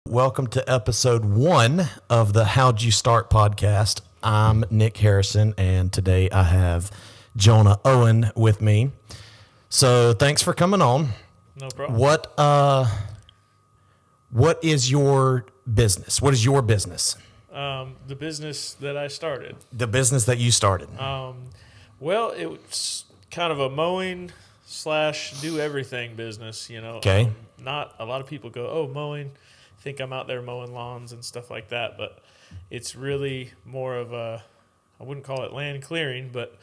Welcome to episode 1 of the How'd You Start podcast. I'm Nick Harrison, and today I have Jonah Owen with me. So thanks for coming on. No problem. What is your business? What is your business? The business that I started. The business that you started. Well, it was kind of a mowing / do everything business, you know. Okay. Not a lot of people go, oh, mowing, think I'm out there mowing lawns and stuff like that, but it's really more of a, I wouldn't call it land clearing, but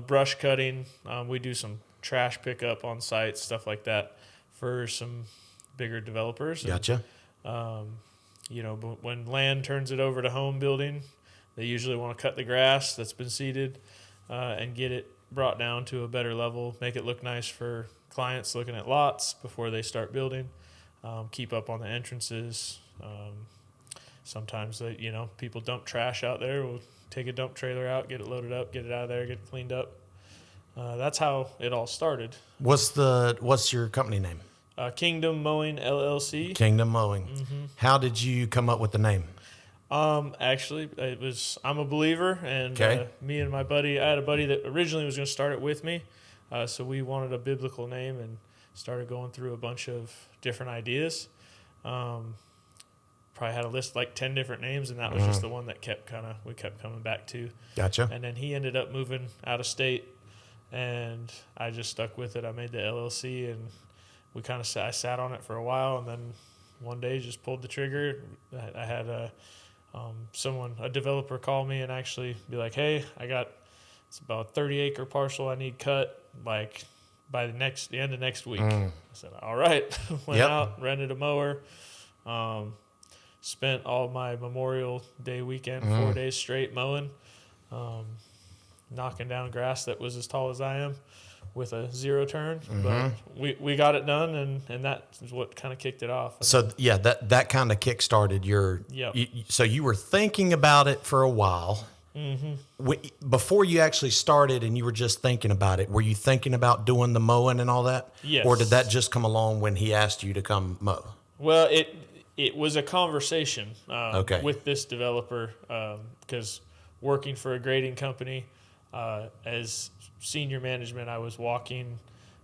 brush cutting. We do some trash pickup on site, stuff like that for some bigger developers. Gotcha. You know, but when land turns it over to home building, they usually want to cut the grass that's been seeded and get it brought down to a better level, make it look nice for clients looking at lots before they start building, keep up on the entrances. Sometimes, people dump trash out there. We'll take a dump trailer out, get it loaded up, get it out of there, get it cleaned up. That's how it all started. What's your company name? Kingdom Mowing, LLC. Kingdom Mowing. Mm-hmm. How did you come up with the name? Actually, I'm a believer, and me and my buddy, I had a buddy that originally was going to start it with me, so we wanted a biblical name and started going through a bunch of different ideas. Probably had a list like 10 different names, and that was just the one that we kept coming back to. Gotcha. And then he ended up moving out of state, and I just stuck with it. I made the LLC, and I sat on it for a while, and then one day just pulled the trigger. I had a developer call me and actually be like, hey, it's about a 30-acre parcel I need cut like by the end of next week. I said, all right. Went out, rented a mower, spent all my Memorial Day weekend, 4 days straight mowing, knocking down grass that was as tall as I am with a zero turn. But we got it done, and that is what kind of kicked it off. So that kind of kick-started your. So you were thinking about it for a while. Before you actually started, and you were just thinking about it. Were you thinking about doing the mowing and all that? Yes. Or did that just come along when he asked you to come mow? Well, it was a conversation with this developer because working for a grading company as senior management, I was walking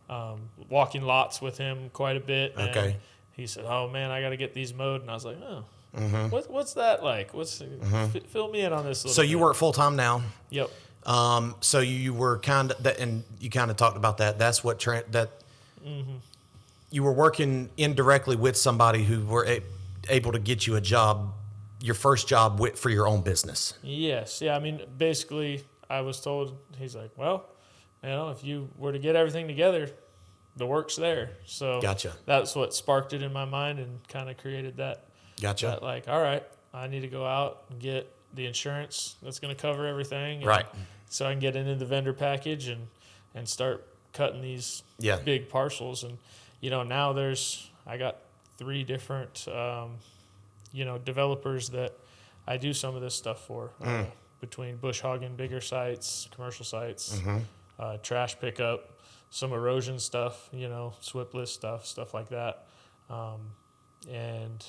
lots with him quite a bit. Okay. And he said, "Oh man, I got to get these mowed," and I was like, "Oh, what's that like? Fill me in on this." So you work full time now. Yep. So you were kind of that, and you kind of talked about that. That's what you were working indirectly with somebody who were able to get you a job, your first job for your own business. Yes. Yeah. I mean, basically, I was told, he's like, well, if you were to get everything together, the work's there. So Gotcha. That's what sparked it in my mind and kind of created that. Gotcha. That like, all right, I need to go out and get the insurance that's going to cover everything. Right. So I can get into the vendor package and start cutting these big parcels. And, now I got 3 different, developers that I do some of this stuff for. Between bush hogging, bigger sites, commercial sites, trash pickup, some erosion stuff, swipless stuff like that. And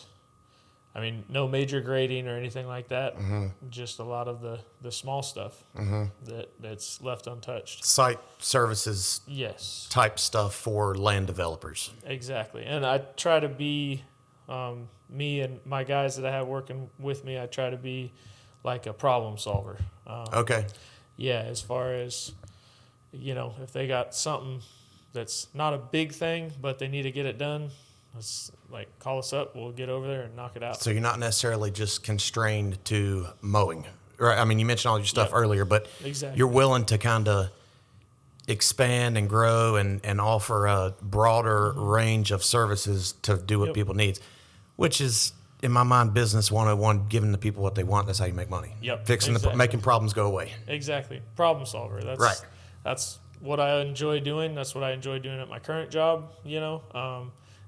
I mean, no major grading or anything like that. Just a lot of the small stuff that's left untouched. Site services. Yes. Type stuff for land developers. Exactly. And I try to be, me and my guys that I have working with me, I try to be like a problem solver. Okay. Yeah, as far as, if they got something that's not a big thing, but they need to get it done, let's call us up. We'll get over there and knock it out. So you're not necessarily just constrained to mowing, right? I mean, you mentioned all your stuff earlier, but exactly. You're willing to kind of expand and grow and offer a broader range of services to do what people need, which is, in my mind, business 101, giving the people what they want. That's how you make money. Yep. Making problems go away. Exactly. Problem solver. That's right. That's what I enjoy doing. That's what I enjoy doing at my current job,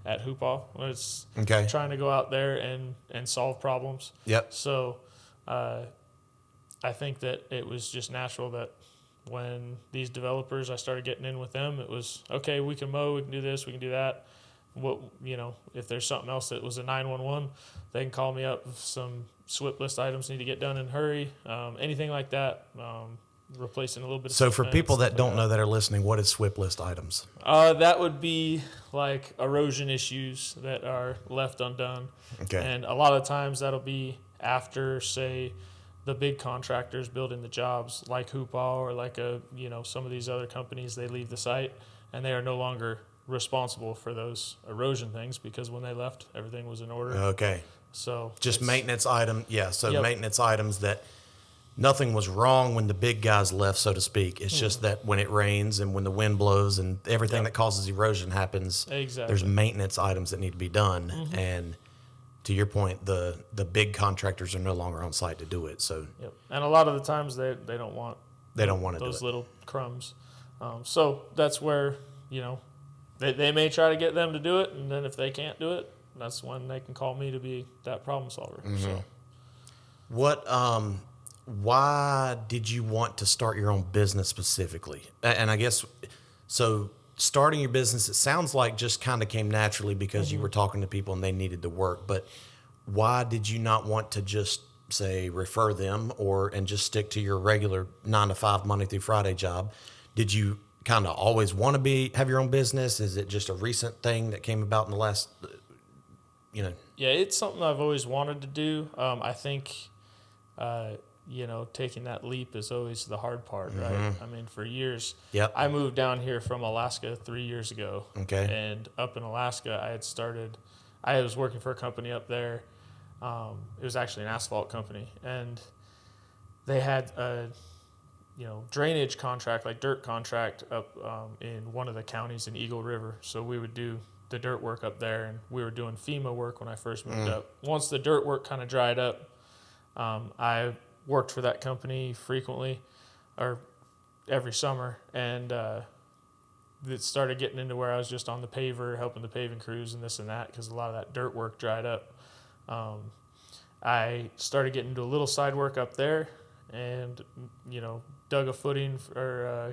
at Hoopah. It's trying to go out there and solve problems. Yep. So I think that it was just natural that when these developers, I started getting in with them, it was, okay, we can mow, we can do this, we can do that. if there's something else that was a 911, they can call me up if some SWIP list items need to get done in a hurry, anything like that. Replacing a little bit of So for equipment, people stuff that like don't know that are listening, what is SWIP list items? That would be like erosion issues that are left undone. Okay. And a lot of times that'll be after, say, the big contractors building the jobs like Hoopah or like some of these other companies, they leave the site and they are no longer responsible for those erosion things because when they left, everything was in order. Okay. So Just maintenance item. Yeah. So Yep. maintenance items that nothing was wrong when the big guys left, so to speak. It's just that when it rains and when the wind blows and everything that causes erosion happens, Exactly. there's maintenance items that need to be done. And to your point, the big contractors are no longer on site to do it. So Yep. And a lot of the times they don't want they don't want to do those it. little crumbs. So that's where, they may try to get them to do it, and then if they can't do it, that's when they can call me to be that problem solver. So Why did you want to start your own business specifically? And I guess, so starting your business, it sounds like just kind of came naturally because you were talking to people and they needed to work. But why did you not want to just say refer them and just stick to your regular 9 to 5 Monday through Friday job? Did you kind of always want to have your own business? Is it just a recent thing that came about in the last, Yeah, it's something I've always wanted to do. I think, taking that leap is always the hard part, right? I mean, for years, Yep. I moved down here from Alaska 3 years ago. Okay. And up in Alaska, I was working for a company up there. It was actually an asphalt company. And they had a, drainage contract, like dirt contract up in one of the counties in Eagle River. So we would do the dirt work up there, and we were doing FEMA work when I first moved up. Once the dirt work kind of dried up, I worked for that company frequently or every summer, and it started getting into where I was just on the paver, helping the paving crews and this and that because a lot of that dirt work dried up. I started getting into a little side work up there and, dug a footing for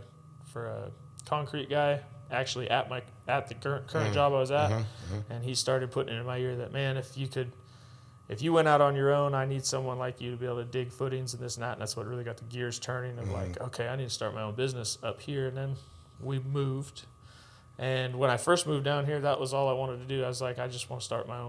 a concrete guy actually at the current job I was at. And he started putting it in my ear that, man, if you went out on your own, I need someone like you to be able to dig footings and this and that. And that's what really got the gears turning of like, okay, I need to start my own business up here. And then we moved. And when I first moved down here, that was all I wanted to do. I was like, I just want to start my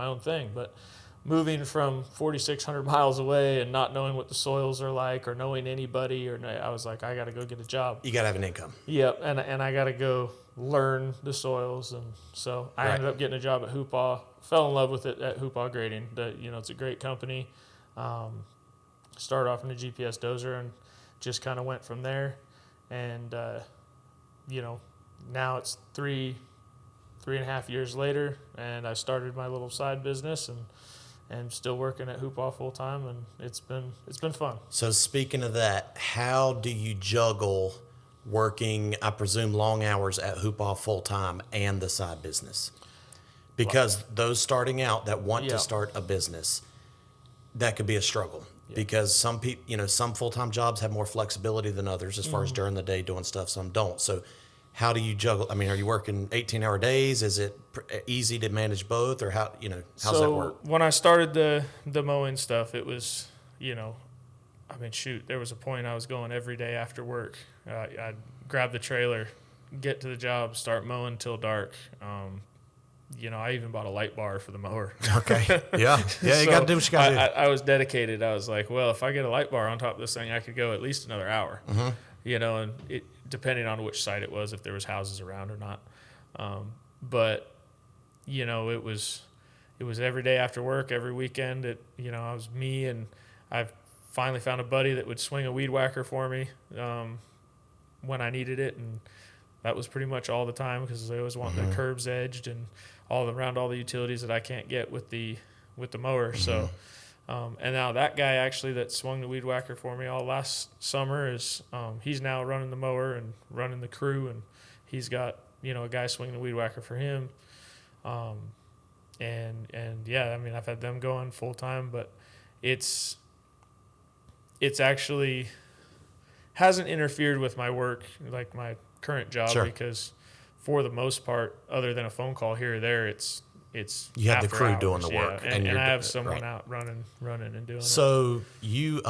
own thing. But moving from 4,600 miles away and not knowing what the soils are like or knowing anybody, I was like, I got to go get a job. You got to have an income. Yep, and I got to go learn the soils. And so I ended up getting a job at Hoopah. Fell in love with it at Hoopah Grading. It's a great company. Started off in a GPS dozer and just kind of went from there. And, now it's 3.5 years later, and I started my little side business and still working at Hoopah full time, and it's been fun. So speaking of that, how do you juggle working, I presume, long hours at Hoopah full time and the side business? Because those starting out that want to start a business, that could be a struggle. Yeah. Because some people, some full time jobs have more flexibility than others as far as during the day doing stuff. Some don't. So how do you juggle? I mean, are you working 18-hour days? Is it easy to manage both, or how's that work? When I started the mowing stuff, it was, there was a point I was going every day after work. I'd grab the trailer, get to the job, start mowing till dark. I even bought a light bar for the mower. Okay. Yeah. Yeah. You got to do what you got to do. I was dedicated. I was like, well, if I get a light bar on top of this thing, I could go at least another hour. And it, depending on which site it was, if there was houses around or not. But it was every day after work, every weekend. I was me, and I finally found a buddy that would swing a weed whacker for me when I needed it, and that was pretty much all the time because I always want the curbs edged and around all the utilities that I can't get with the mower. So. And now that guy actually that swung the weed whacker for me all last summer he's now running the mower and running the crew, and he's got a guy swinging the weed whacker for him. I've had them going full time, but it's actually hasn't interfered with my work, like my current job, because for the most part, other than a phone call here or there, it's You have the after crew hours, doing the work, and you're I have someone right. out running and doing it. So you,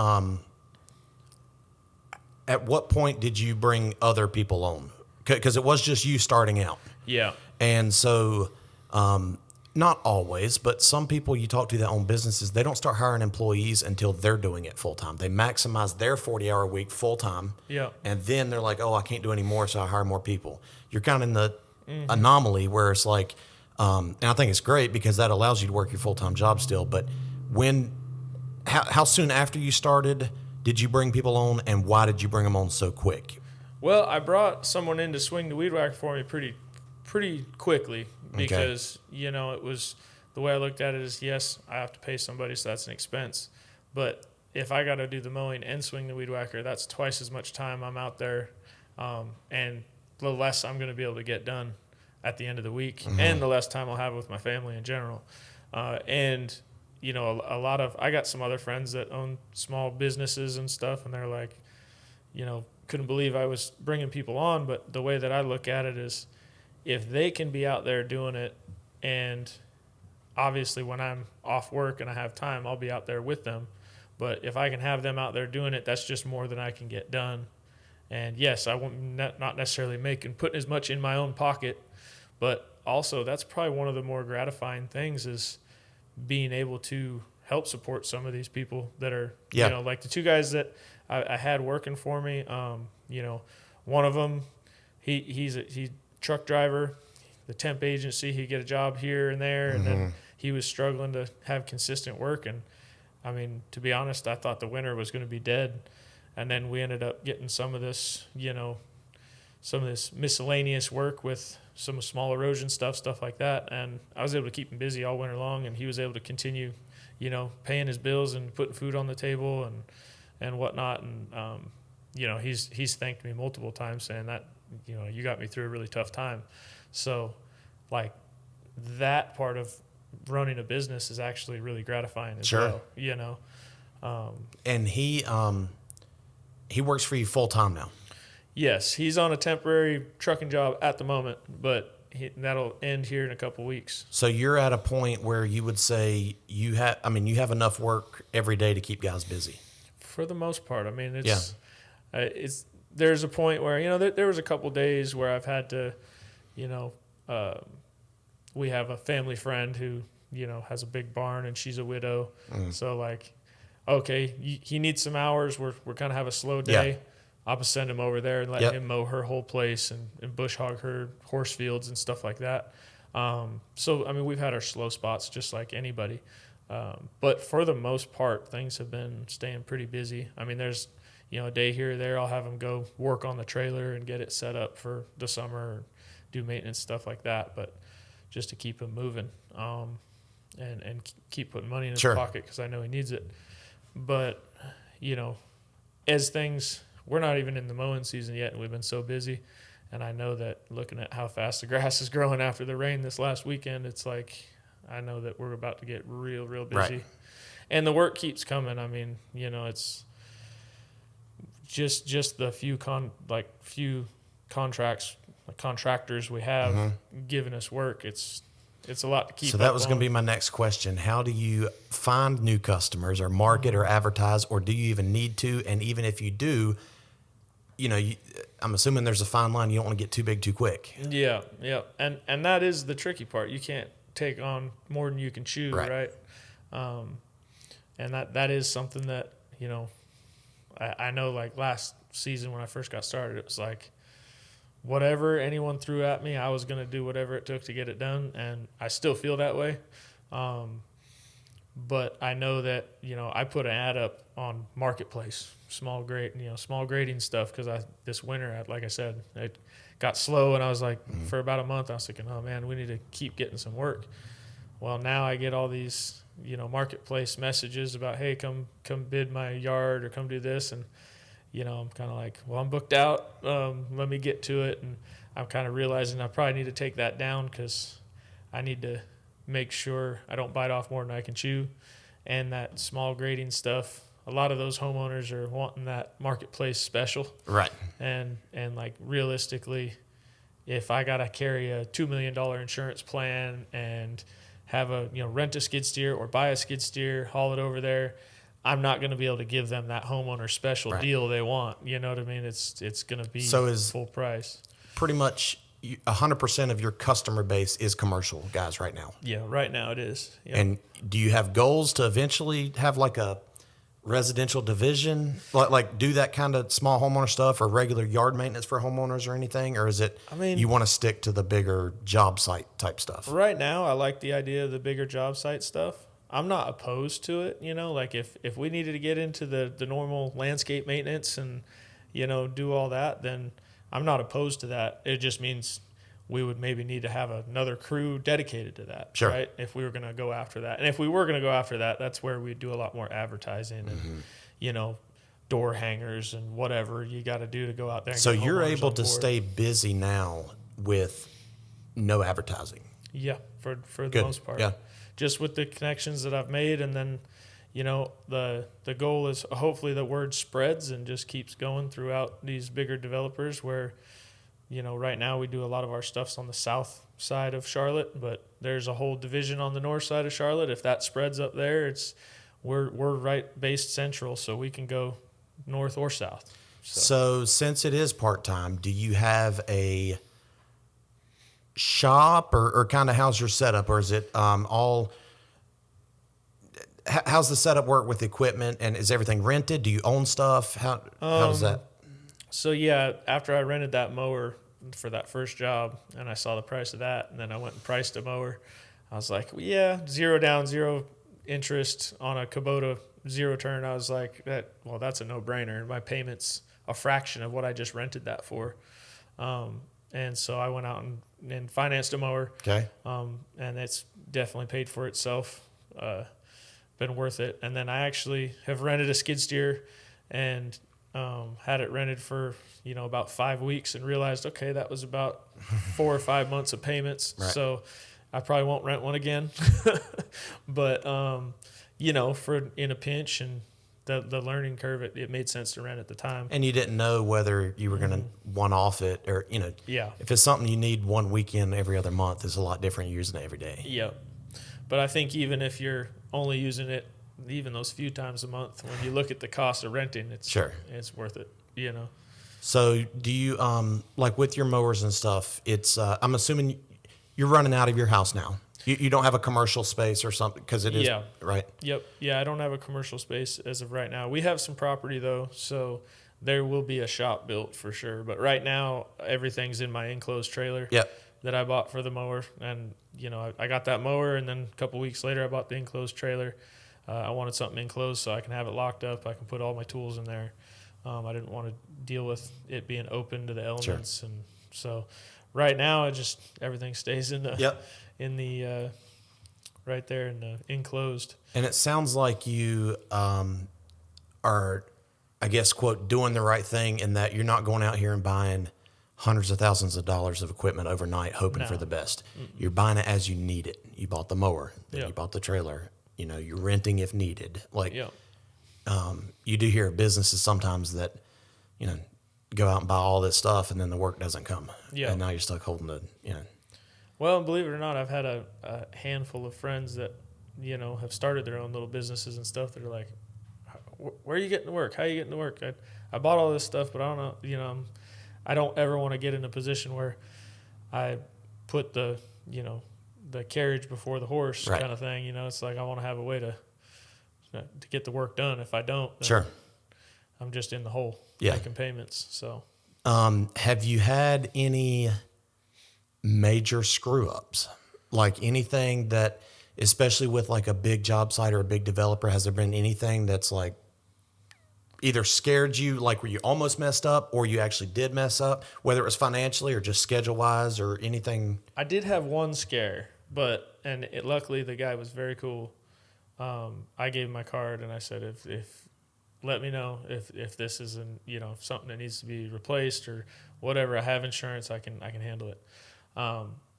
at what point did you bring other people on? Because it was just you starting out. Yeah. And so, not always, but some people you talk to that own businesses, they don't start hiring employees until they're doing it full time. They maximize their 40-hour week full time. Yeah. And then they're like, oh, I can't do any more, so I hire more people. You're kind of in the anomaly where it's like, and I think it's great because that allows you to work your full time job still. But how soon after you started did you bring people on, and why did you bring them on so quick? Well, I brought someone in to swing the weed whacker for me pretty quickly because it was the way I looked at it is, yes, I have to pay somebody, so that's an expense. But if I got to do the mowing and swing the weed whacker, that's twice as much time I'm out there, and the less I'm going to be able to get done at the end of the week, and the less time I'll have with my family in general. And a lot of I got some other friends that own small businesses and stuff, and they're like, couldn't believe I was bringing people on. But the way that I look at it is, if they can be out there doing it, and obviously when I'm off work and I have time, I'll be out there with them. But if I can have them out there doing it, that's just more than I can get done. And yes, I won't not necessarily putting as much in my own pocket, but also that's probably one of the more gratifying things is being able to help support some of these people that are, like the two guys that I had working for me. One of them, he's truck driver, the temp agency, he'd get a job here and there, and then he was struggling to have consistent work. And I mean, to be honest, I thought the winter was going to be dead. And then we ended up getting some of this miscellaneous work with some small erosion stuff like that. And I was able to keep him busy all winter long, and he was able to continue, paying his bills and putting food on the table and whatnot. And, he's thanked me multiple times saying that, you got me through a really tough time. So like that part of running a business is actually really gratifying as well, And he works for you full time now. Yes, he's on a temporary trucking job at the moment, but that'll end here in a couple weeks. So you're at a point where you would say you have enough work every day to keep guys busy. For the most part, I mean, there's a point where there was a couple days where I've had to, we have a family friend who has a big barn and she's a widow, so like, okay, he needs some hours. We're gonna have a slow day. Yeah. I'll just send him over there and let him mow her whole place and bush hog her horse fields and stuff like that. So, I mean, we've had our slow spots just like anybody. But for the most part, things have been staying pretty busy. I mean, there's, a day here or there, I'll have them go work on the trailer and get it set up for the summer or do maintenance, stuff like that. But just to keep him moving and keep putting money in his pocket because I know he needs it. But, as things... We're not even in the mowing season yet, and we've been so busy. And I know that looking at how fast the grass is growing after the rain this last weekend, it's like I know that we're about to get real busy. Right. And the work keeps coming. I mean, it's just the few contractors we have giving us work. It's a lot to keep up. So that was going to be my next question. How do you find new customers or market or advertise, or do you even need to? And even if you do, I'm assuming there's a fine line. You don't want to get too big too quick. Yeah. And that is the tricky part. You can't take on more than you can chew, right? And that is something that, I know like last season when I first got started, it was like, whatever anyone threw at me, I was going to do whatever it took to get it done, and I still feel that way. But I know that, I put an ad up on Marketplace, small grading stuff, because this winter, like I said, it got slow, and I was like, for about a month, I was thinking, oh, man, we need to keep getting some work. Well, now I get all these, Marketplace messages about, hey, come bid my yard or come do this, and I'm kind of like, well, I'm booked out. Let me get to it. And I'm kind of realizing I probably need to take that down because I need to make sure I don't bite off more than I can chew. And that small grading stuff, a lot of those homeowners are wanting that Marketplace special. Right. And like realistically, if I got to carry a $2 million insurance plan and have a, rent a skid steer or buy a skid steer, haul it over there, I'm not going to be able to give them that homeowner special Right. deal they want. You know what I mean? It's going to be So is full price. pretty much 100% of your customer base is commercial guys right now. Yeah, right now it is. Yep. And do you have goals to eventually have like a residential division, like do that kind of small homeowner stuff or regular yard maintenance for homeowners or anything? Or is it, you want to stick to the bigger job site type stuff? Right now, I like the idea of the bigger job site stuff. I'm not opposed to it. Like if we needed to get into the normal landscape maintenance and, do all that, then I'm not opposed to that. It just means we would maybe need to have another crew dedicated to that, sure. right? If we were going to go after that. And if we were going to go after that, that's where we'd do a lot more advertising and, door hangers and whatever you got to do to go out there. And so get you're homeowners able on to board. stay busy now with no advertising. Yeah, for the Good. most part. Yeah. Just with the connections that I've made, and then, the goal is hopefully the word spreads and just keeps going throughout these bigger developers where, right now we do a lot of our stuffs on the south side of Charlotte, but there's a whole division on the north side of Charlotte. If that spreads up there, we're right based central, so we can go north or south. So since it is part-time, do you have a shop or kind of how's your setup, or is it how's the setup work with equipment, and is everything rented? Do you own stuff? How does that? So yeah, after I rented that mower for that first job and I saw the price of that, and then I went and priced a mower, I was like, well, yeah, 0 down, 0 interest on a Kubota 0 turn. I was like, that's a no-brainer. My payment's a fraction of what I just rented that for. And so I went out and financed a mower. Okay. And it's definitely paid for itself. Been worth it. And then I actually have rented a skid steer and had it rented for about 5 weeks and realized, okay, that was about 4 or 5 months of payments. Right. So I probably won't rent one again. But for in a pinch and the learning curve, it made sense to rent at the time. And you didn't know whether you were going to one-off it or, Yeah. if it's something you need one weekend every other month, it's a lot different using it every day. Yep. But I think even if you're only using it even those few times a month, when you look at the cost of renting, it's worth it, So do you, like with your mowers and stuff, it's, I'm assuming you're running out of your house now. You don't have a commercial space or something because it is, right? Yep. Yeah, I don't have a commercial space as of right now. We have some property though, so there will be a shop built for sure. But right now, everything's in my enclosed trailer that I bought for the mower. And, I got that mower, and then a couple weeks later, I bought the enclosed trailer. I wanted something enclosed so I can have it locked up. I can put all my tools in there. I didn't want to deal with it being open to the elements. Sure. And so right now, everything stays in the right there in the enclosed. And it sounds like you are, I guess, quote, doing the right thing in that you're not going out here and buying hundreds of thousands of dollars of equipment overnight hoping for the best. You're buying it as you need it. You bought the mower, then you bought the trailer. You're renting if needed. Like, you do hear of businesses sometimes that, go out and buy all this stuff and then the work doesn't come. Yeah. And now you're stuck holding the, Well, believe it or not, I've had a handful of friends that, have started their own little businesses and stuff that are like, where are you getting to work? How are you getting to work? I bought all this stuff, but I don't know, I don't ever want to get in a position where I put the carriage before the horse kind of thing. It's like I want to have a way to get the work done. If I don't, then I'm just in the hole making payments. So, have you had any major screw ups? Like anything that, especially with like a big job site or a big developer, has there been anything that's like either scared you, like where you almost messed up or you actually did mess up, whether it was financially or just schedule wise or anything? I did have one scare, luckily the guy was very cool. I gave him my card and I said, if let me know if this isn't, something that needs to be replaced or whatever. I have insurance. I can handle it.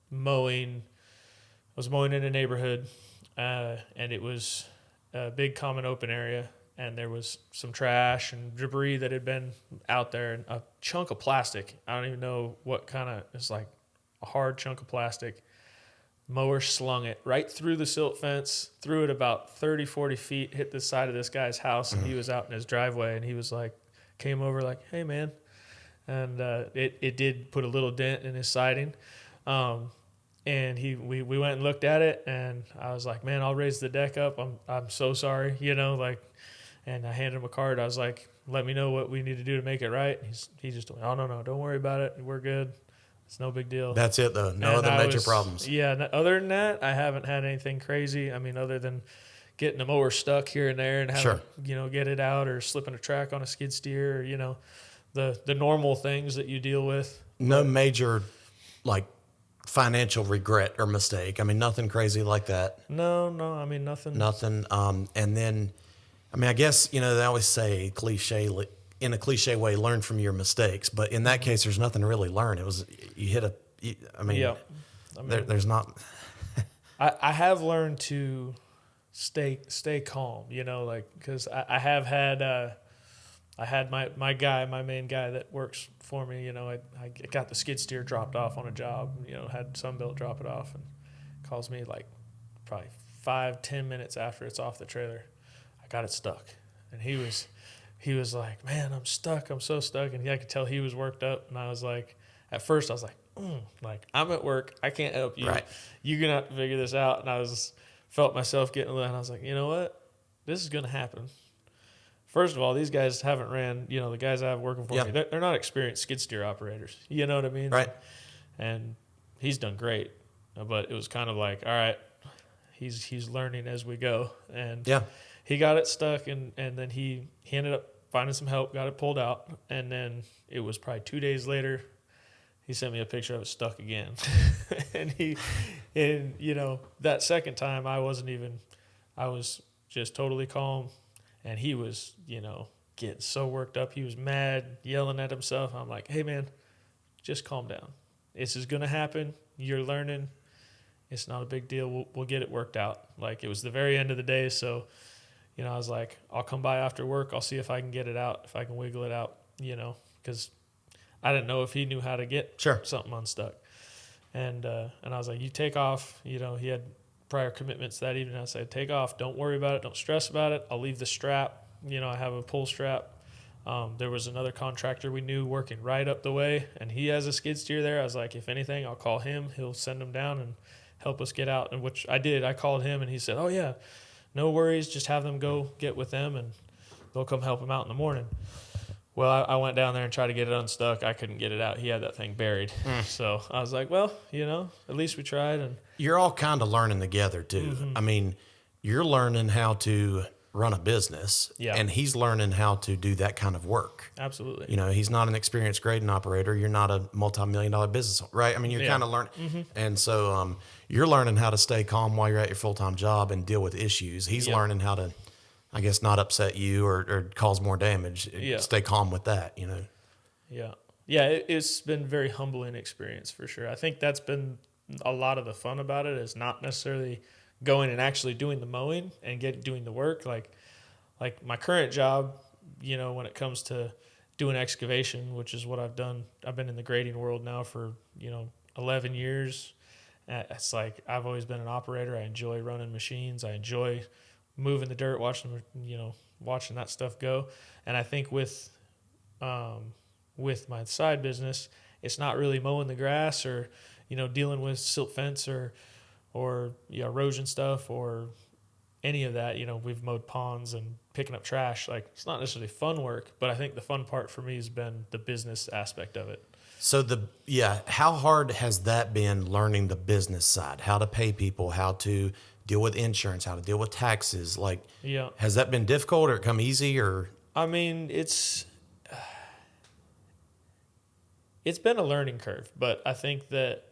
Mowing, I was mowing in a neighborhood, and it was a big common open area, and there was some trash and debris that had been out there, and a chunk of plastic. I don't even know what kind of, it's like a hard chunk of plastic. Mower slung it right through the silt fence, threw it about 30, 40 feet, hit the side of this guy's house, and he was out in his driveway, and he was like, came over like, hey, man. And it did put a little dent in his siding. And we went and looked at it, and I was like, man, I'll raise the deck up. I'm so sorry, and I handed him a card. I was like, let me know what we need to do to make it right. He just told me, oh, no, don't worry about it. We're good. It's no big deal. That's it, though. No other major problems. Yeah. Other than that, I haven't had anything crazy. I mean, other than getting the mower stuck here and there and having, get it out, or slipping a track on a skid steer, or, the normal things that you deal with. No major, like, financial regret or mistake. I mean, nothing crazy like that. No. I mean, nothing. Nothing. And then, I mean, I guess, they always say in a cliche way, learn from your mistakes. But in that case, there's nothing to really learn. It was, there's not. I have learned to stay calm, because I have had, I had my main guy that works for me, I got the skid steer dropped off on a job, had Sunbelt drop it off, and calls me like probably 5-10 minutes after it's off the trailer. I got it stuck. And he was like, man, I'm stuck. I'm so stuck. And I could tell he was worked up. And I was like, at first I was like, I'm at work. I can't help you. Right. You're going to have to figure this out. And I felt myself getting a little, and I was like, you know what? This is going to happen. First of all, these guys haven't ran, the guys I have working for me, they're not experienced skid steer operators. You know what I mean? Right. And he's done great. But it was kind of like, all right, he's learning as we go. And he got it stuck, and then he ended up finding some help, got it pulled out. And then it was probably 2 days later, he sent me a picture of it stuck again. and that second time I was just totally calm. And he was, getting so worked up. He was mad, yelling at himself. I'm like, hey, man, just calm down. This is going to happen. You're learning. It's not a big deal. We'll get it worked out. Like, it was the very end of the day. So, I was like, I'll come by after work. I'll see if I can get it out, if I can wiggle it out, because I didn't know if he knew how to get something unstuck. And I was like, you take off. He had prior commitments that evening. I said, take off. Don't worry about it. Don't stress about it. I'll leave the strap. I have a pull strap. There was another contractor we knew working right up the way, and he has a skid steer there. I was like, if anything, I'll call him. He'll send him down and help us get out, and which I did. I called him, and he said, oh, yeah, no worries. Just have them go get with them, and they'll come help him out in the morning. Well, I went down there and tried to get it unstuck. I couldn't get it out. He had that thing buried. So I was like, well, at least we tried. And you're all kind of learning together, too. Mm-hmm. I mean, you're learning how to run a business, and he's learning how to do that kind of work. Absolutely. He's not an experienced grading operator. You're not a multi-million-dollar business, right? I mean, you're kind of learning. Mm-hmm. And so you're learning how to stay calm while you're at your full-time job and deal with issues. He's learning how to, I guess, not upset you or cause more damage. Stay calm with that, Yeah. Yeah, it's been a very humbling experience for sure. I think that's been a lot of the fun about it, is not necessarily going and actually doing the mowing and doing the work. Like my current job, when it comes to doing excavation, which is what I've done. I've been in the grading world now for, 11 years. It's like I've always been an operator. I enjoy running machines. I enjoy moving the dirt, watching that stuff go. And I think with my side business, it's not really mowing the grass or, dealing with silt fence or erosion stuff or any of that. We've mowed ponds and picking up trash. Like, it's not necessarily fun work, but I think the fun part for me has been the business aspect of it. So how hard has that been, learning the business side, how to pay people, how to deal with insurance, how to deal with taxes? Like, has that been difficult or come easy? Or I mean, it's been a learning curve, but I think that,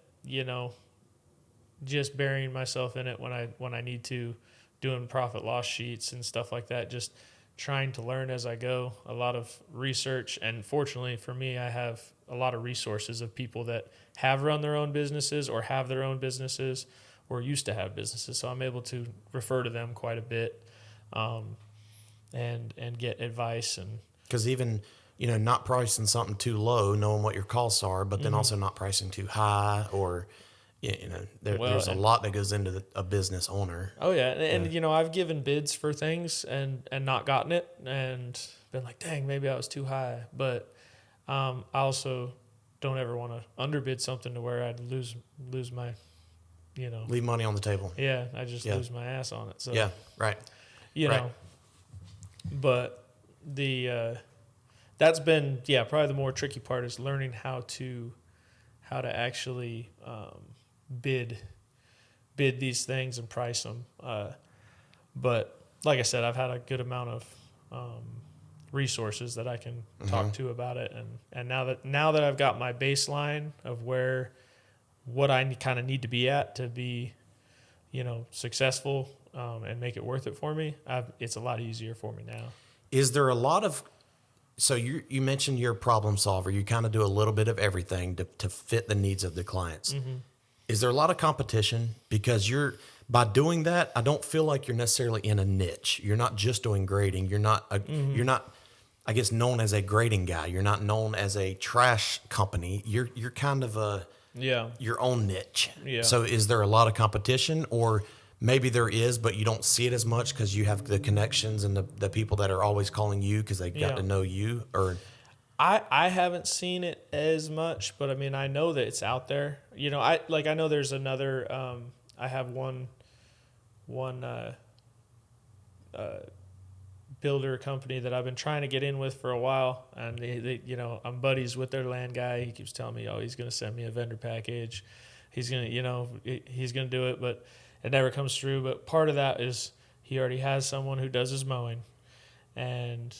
just burying myself in it when I need to, doing profit loss sheets and stuff like that, just trying to learn as I go, a lot of research. And fortunately for me, I have a lot of resources of people that have run their own businesses or have their own businesses or used to have businesses. So I'm able to refer to them quite a bit, and get advice. And because even not pricing something too low, knowing what your costs are, but then also not pricing too high, or there's a lot that goes into a business owner. Oh yeah, and I've given bids for things and not gotten it, and been like, dang, maybe I was too high. But I also don't ever want to underbid something to where I'd lose my, Leave money on the table. yeah, I just lose my ass on it. So Yeah, right. you Right. know, but the that's been probably the more tricky part is learning how to actually bid these things and price them. But like I said, I've had a good amount of resources that I can talk to about it, and now that I've got my baseline of what I kind of need to be at to be, successful and make it worth it for me, it's a lot easier for me now. Is there a lot of so you mentioned you're a problem solver. You kind of do a little bit of everything to fit the needs of the clients. Is there a lot of competition? Because by doing that, I don't feel like you're necessarily in a niche. You're not just doing grading. You're not I guess, known as a grading guy. You're not known as a trash company. You're kind of your own niche. Yeah. So is there a lot of competition, or maybe there is, but you don't see it as much because you have the connections and the people that are always calling you because they got to know you? Or I haven't seen it as much, but I mean, I know that it's out there. I know there's another. I have one builder company that I've been trying to get in with for a while, and they I'm buddies with their land guy. He keeps telling me, oh, he's going to send me a vendor package. He's going to, he's going to do it, but it never comes through. But part of that is he already has someone who does his mowing, and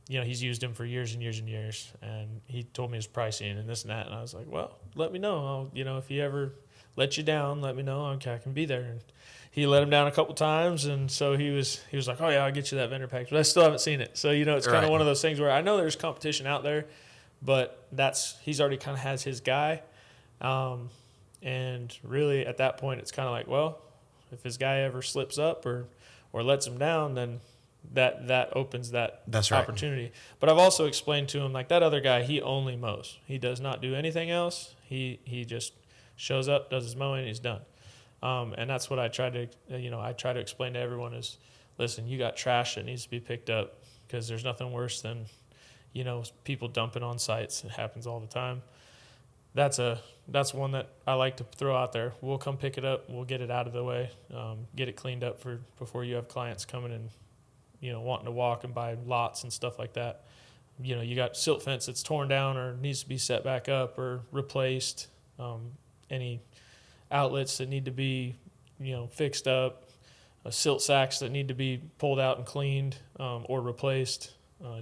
he's used him for years and years and years, and he told me his pricing and this and that, and I was like, well, let me know. If he ever let you down, let me know. Okay, I can be there. And he let him down a couple times, and so he was like, oh yeah, I'll get you that vendor package, but I still haven't seen it. So it's kind of one of those things where I know there's competition out there, but he's already kind of has his guy, and really at that point it's kind of like, well, if his guy ever slips up or lets him down, then that opens that's opportunity. But I've also explained to him, like, that other guy, he only mows. He does not do anything else. He just shows up, does his mowing, and he's done. And that's what I try to explain to everyone is, listen, you got trash that needs to be picked up, because there's nothing worse than, people dumping on sites. It happens all the time. That's one that I like to throw out there. We'll come pick it up. We'll get it out of the way, get it cleaned up before you have clients coming and, wanting to walk and buy lots and stuff like that. You got silt fence that's torn down or needs to be set back up or replaced. Any outlets that need to be, fixed up, silt sacks that need to be pulled out and cleaned or replaced.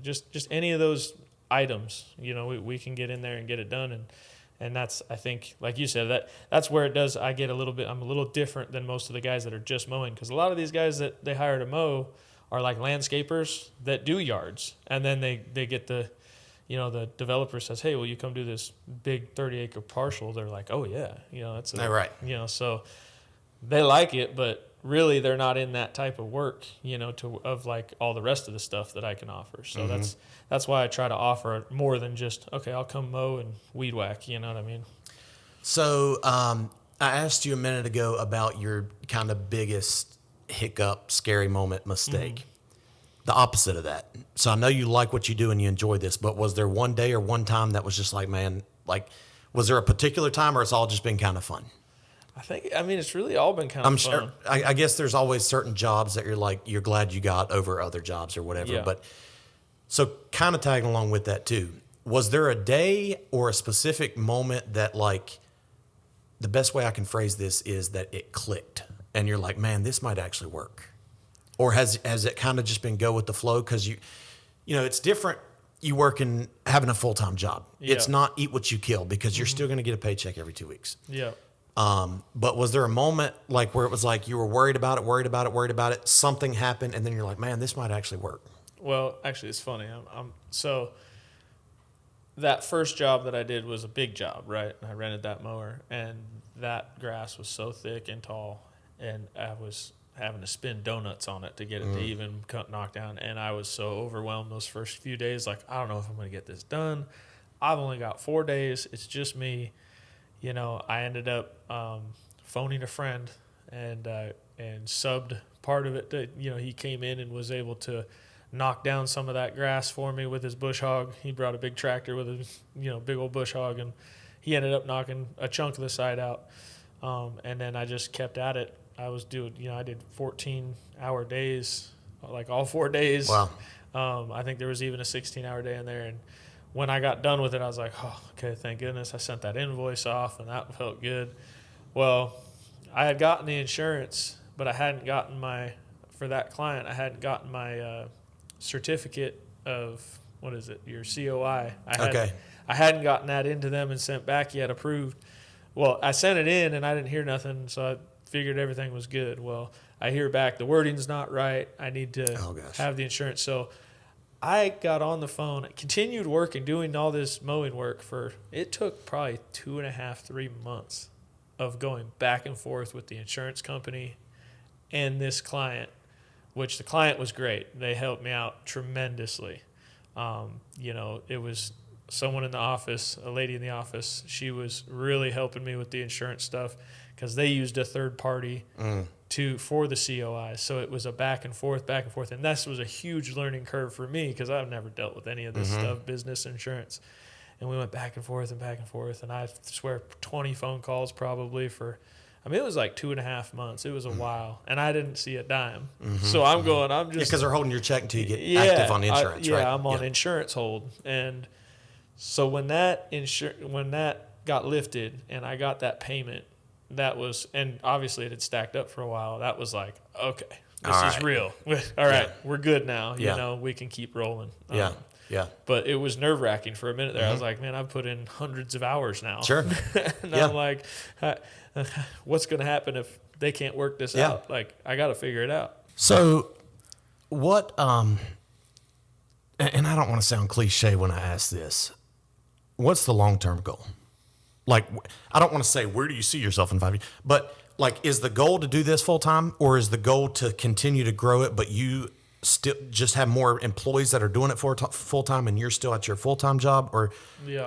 Just any of those items, we can get in there and get it done. And that's, I think, like you said, that's where it does. I'm a little different than most of the guys that are just mowing, because a lot of these guys that they hire to mow are like landscapers that do yards, and then they get the developer says, hey, will you come do this big 30-acre parcel? They're like, oh yeah, that's right. So they like it, but really they're not in that type of work, of like all the rest of the stuff that I can offer. So that's why I try to offer more than just, okay, I'll come mow and weed whack. You know what I mean? So I asked you a minute ago about your kind of biggest hiccup, scary moment, mistake. The opposite of that. So I know you like what you do and you enjoy this, but was there one day or one time that was just like, man, like, was there a particular time, or it's all just been kind of fun? It's really all been kind of fun. Sure. I guess there's always certain jobs that you're glad you got over other jobs or whatever. Yeah. But so kind of tagging along with that too, was there a day or a specific moment that, like, the best way I can phrase this is that it clicked and you're like, man, this might actually work? Or has it kind of just been go with the flow? Because it's different. You working, having a full-time job. Yeah. It's not eat what you kill, because you're still going to get a paycheck every 2 weeks. Yeah. But was there a moment like where it was like you were worried about it, something happened, and then you're like, man, this might actually work? Well, actually, it's funny. So that first job that I did was a big job, right? I rented that mower, and that grass was so thick and tall, and having to spin donuts on it to get it to even knock down. And I was so overwhelmed those first few days. Like, I don't know if I'm going to get this done. I've only got 4 days. It's just me. I ended up phoning a friend and subbed part of it. He came in and was able to knock down some of that grass for me with his bush hog. He brought a big tractor with a big old bush hog, and he ended up knocking a chunk of the side out. And then I just kept at it. I was doing, I did 14-hour days, like all 4 days. Wow. I think there was even a 16-hour day in there. And when I got done with it, I was like, oh, okay, thank goodness. I sent that invoice off, and that felt good. Well, I had gotten the insurance, but I hadn't gotten for that client, I hadn't gotten my certificate of, what is it, your COI. I hadn't gotten that into them and sent back yet, approved. Well, I sent it in, and I didn't hear nothing, so I figured everything was good. Well, I hear back, the wording's not right. I need to have the insurance. So I got on the phone, continued working, doing all this mowing work it took probably 2.5, 3 months of going back and forth with the insurance company and this client, which the client was great. They helped me out tremendously. It was someone in the office, a lady in the office. She was really helping me with the insurance stuff because they used a third party for the COI. So it was a back and forth. And this was a huge learning curve for me because I've never dealt with any of this stuff, business insurance. And we went back and forth. And I swear 20 phone calls probably it was like 2.5 months. It was a while. And I didn't see a dime. So I'm just... because they're holding your check until you get active on insurance, right? I'm on insurance hold. And so when that got lifted and I got that payment, that was... And obviously it had stacked up for a while. That was like, okay, this is real. All right, we're good now. We can keep rolling. Yeah. But it was nerve-wracking for a minute there. I was like, man, I've put in hundreds of hours now. Sure. And I'm like, what's going to happen if they can't work this out? Like, I got to figure it out. So what, and I don't want to sound cliche when I ask this, what's the long-term goal? Like, I don't want to say, where do you see yourself in 5 years? But, like, is the goal to do this full-time, or is the goal to continue to grow it, but you still just have more employees that are doing it full-time and you're still at your full-time job? Or,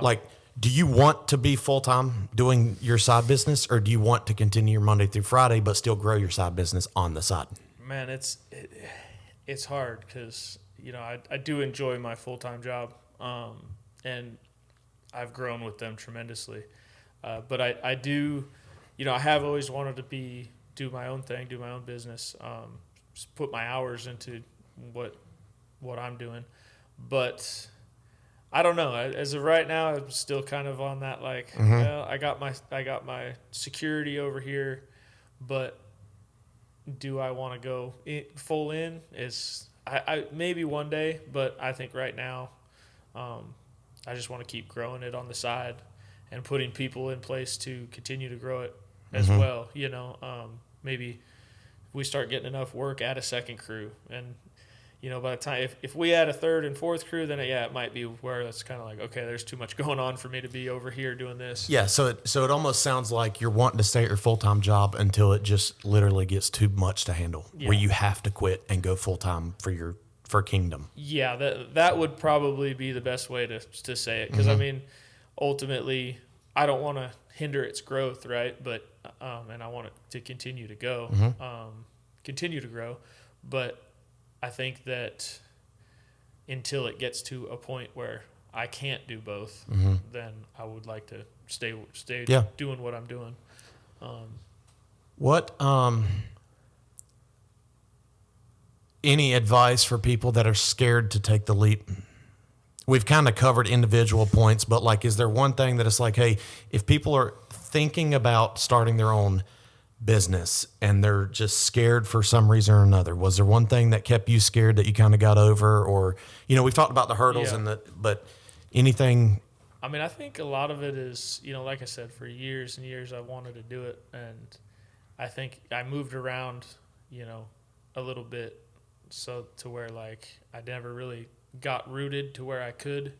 like, do you want to be full-time doing your side business, or do you want to continue your Monday through Friday but still grow your side business on the side? Man, it's hard because, I do enjoy my full-time job, and I've grown with them tremendously. But I do, I have always wanted to do my own thing, do my own business, put my hours into what I'm doing. But I don't know. As of right now, I'm still kind of on that, like, well, I got my security over here, but do I want to go full in? I maybe one day, but I think right now, I just want to keep growing it on the side and putting people in place to continue to grow it as well. Maybe we start getting enough work, add a second crew, and by the time if we add a third and fourth crew, then it might be where it's kind of like, okay, there's too much going on for me to be over here doing this. Yeah, so it almost sounds like you're wanting to stay at your full-time job until it just literally gets too much to handle, where you have to quit and go full-time for Kingdom. Yeah, that would probably be the best way to say it, because I mean, ultimately, I don't want to hinder its growth, right? But and I want it to continue to go, continue to grow, but I think that until it gets to a point where I can't do both, then I would like to stay doing what I'm doing. What any advice for people that are scared to take the leap? We've kind of covered individual points, but like, is there one thing that it's like, hey, if people are thinking about starting their own business and they're just scared for some reason or another, was there one thing that kept you scared that you kind of got over? Or, we've talked about the hurdles but anything? I mean, I think a lot of it is, like I said, for years and years I wanted to do it, and I think I moved around, a little bit, so to where like I never really got rooted to where I could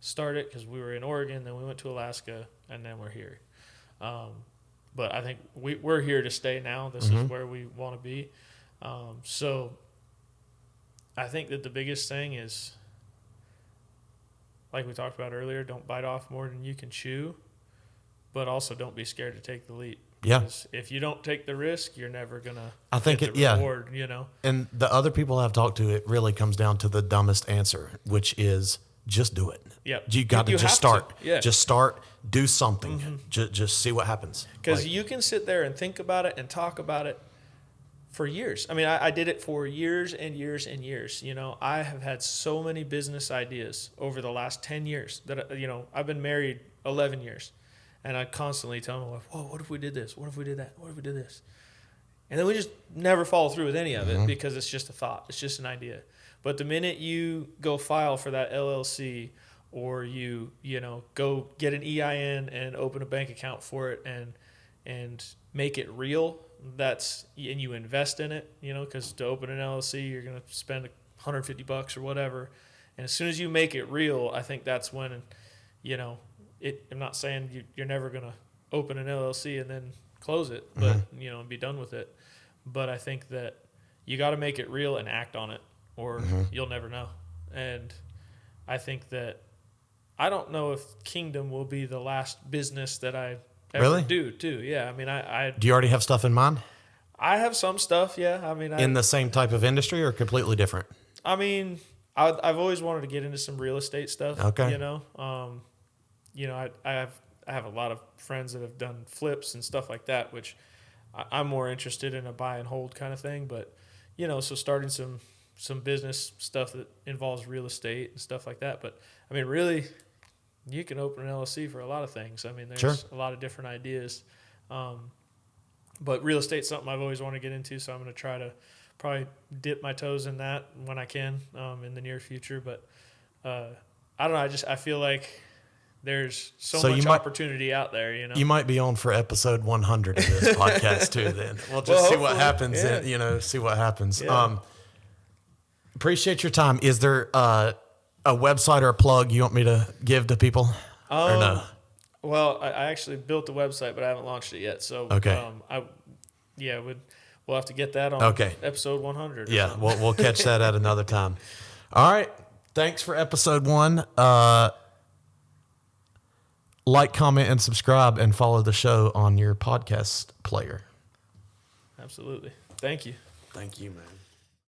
start it, because we were in Oregon, then we went to Alaska, and then we're here. But I think we're here to stay now. This is where we want to be. So I think that the biggest thing is, like we talked about earlier, don't bite off more than you can chew, but also don't be scared to take the leap. Yeah. Because if you don't take the risk, you're never gonna I think get the reward. You know. And the other people I've talked to, it really comes down to the dumbest answer, which is just do it. Yep. You got to You just have start. to. Yeah. Just start. Do something. Just see what happens. Because you can sit there and think about it and talk about it for years. I mean, I did it for years and years and years. You know, I have had so many business ideas over the last 10 years that, you know, I've been married 11 years. And I constantly tell my wife, whoa, what if we did this? What if we did that? What if we did this? And then we just never follow through with any of it because it's just a thought. It's just an idea. But the minute you go file for that LLC, or you know, go get an EIN and open a bank account for it and make it real, and you invest in it, you know, because to open an LLC, you're going to spend $150 or whatever. And as soon as you make it real, I think that's when, you know, I'm not saying you're never going to open an LLC and then close it, but, you know, and be done with it. But I think that you got to make it real and act on it, or you'll never know. And I think that, I don't know if Kingdom will be the last business that I ever do too. Yeah. I mean, do you already have stuff in mind? I have some stuff. Yeah. I mean, in the same type of industry or completely different? I mean, I've always wanted to get into some real estate stuff. Okay. You know, I have a lot of friends that have done flips and stuff like that, which I'm more interested in a buy and hold kind of thing. But, you know, so starting some business stuff that involves real estate and stuff like that. But I mean, really, you can open an LLC for a lot of things. I mean, there's a lot of different ideas. But real estate's something I've always wanted to get into, so I'm going to try to probably dip my toes in that when I can in the near future. But I don't know. I feel like there's so much opportunity out there. You know, you might be on for episode 100 of this podcast too. Then we'll just see what happens. Yeah. And, you know, see what happens. Yeah. Appreciate your time. Is there a website or a plug you want me to give to people? Or no? Well, I actually built the website, but I haven't launched it yet. So okay. We'll have to get that on episode 100. Yeah, we'll catch that at another time. All right. Thanks for episode 1. Like, comment, and subscribe, and follow the show on your podcast player. Absolutely. Thank you. Thank you, man.